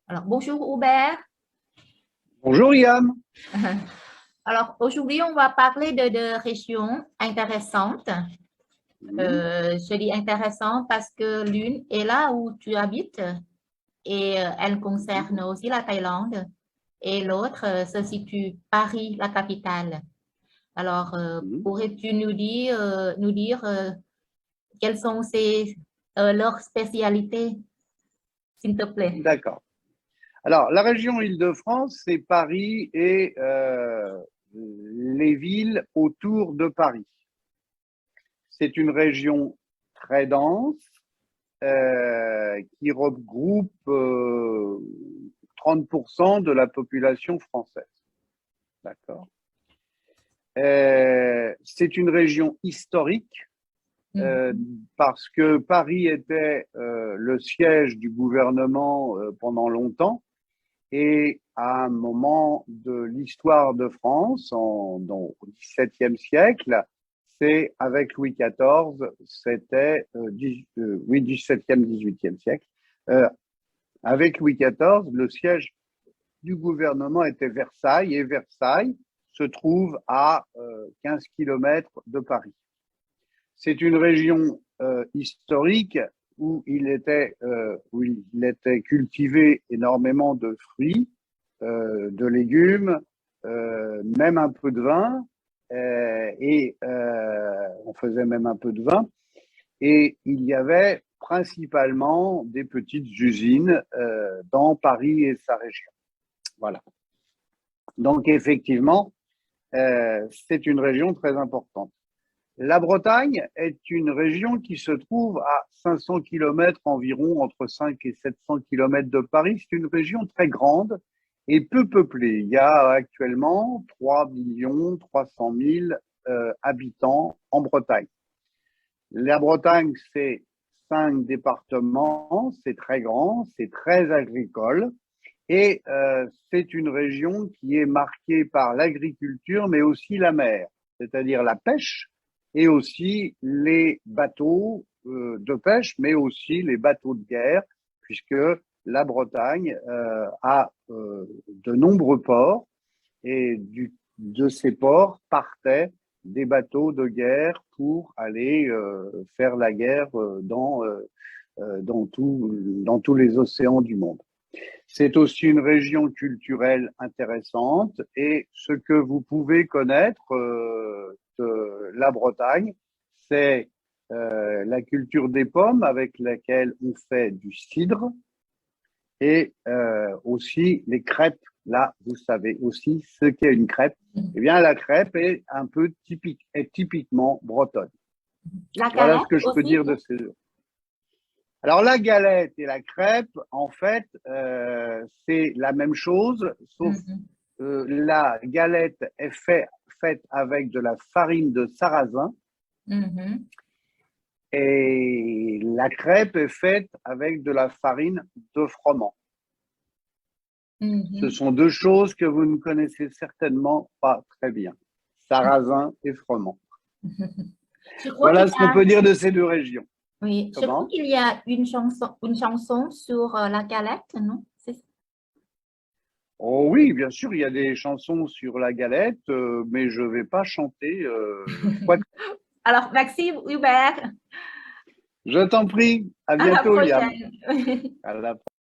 Alors, bonjour Hubert. Bonjour Yann. Alors, aujourd'hui, on va parler de régions intéressantes. Mhm. Je dis intéressantes parce que l'une est là où tu habites et elle concerne aussi la Thaïlande. Et l'autre se situe Paris, la capitale. Alors, Mhm. pourrais-tu nous dire quelles sont leurs spécialités, s'il te plaît? D'accord. Alors, la région Île-de-France, c'est Paris et les villes autour de Paris. C'est une région très dense qui regroupe 30% de la population française. D'accord. C'est une région historique euh, Mhm. parce que Paris était le siège du gouvernement pendant longtemps. Et à un moment de l'histoire de France, au XVIIe siècle, c'est avec Louis XIV, c'était oui, XVIIe, XVIIIe siècle. Euh, avec Louis XIV, le siège du gouvernement était Versailles, et Versailles se trouve à 15 kilomètres de Paris. C'est une région historique où il était cultivé énormément de fruits, de légumes, même un peu de vin, et on faisait même un peu de vin. Et il y avait principalement des petites usines dans Paris et sa région. Voilà. Donc effectivement, c'est une région très importante. La Bretagne est une région qui se trouve à 500 kilomètres environ, entre 5 et 700 kilomètres de Paris. C'est une région très grande et peu peuplée. Il y a actuellement 3 300 000 habitants en Bretagne. La Bretagne, c'est 5 départements, c'est très grand, c'est très agricole et c'est une région qui est marquée par l'agriculture, mais aussi la mer, c'est-à-dire la pêche et aussi les bateaux de pêche, mais aussi les bateaux de guerre, puisque la Bretagne a de nombreux ports et de ces ports partaient des bateaux de guerre pour aller faire la guerre dans tous les océans du monde. C'est aussi une région culturelle intéressante et ce que vous pouvez connaître de la Bretagne, c'est la culture des pommes avec laquelle on fait du cidre et aussi les crêpes. Là, vous savez aussi ce qu'est une crêpe. Eh bien, la crêpe est un peu typique, est typiquement bretonne. La Voilà ce galette que je peux aussi? dire de ces deux. Alors, la galette et la crêpe, en fait, c'est la même chose, sauf Mhm. la galette est faite avec de la farine de sarrasin Mhm. et la crêpe est faite avec de la farine de froment. Ce Mhm. sont deux choses que vous ne connaissez certainement pas très bien. Sarrasin et froment. Je crois qu'il Voilà y ce qu'on a, peut dire de ces deux régions. oui, je crois Comment? qu'il y a une chanson sur la galette, non? Oh oui, bien sûr, il y a des chansons sur la galette, mais je ne vais pas chanter. Quoi que- Alors, merci Hubert. Je t'en prie. À À la bientôt, Liam. prochaine. À la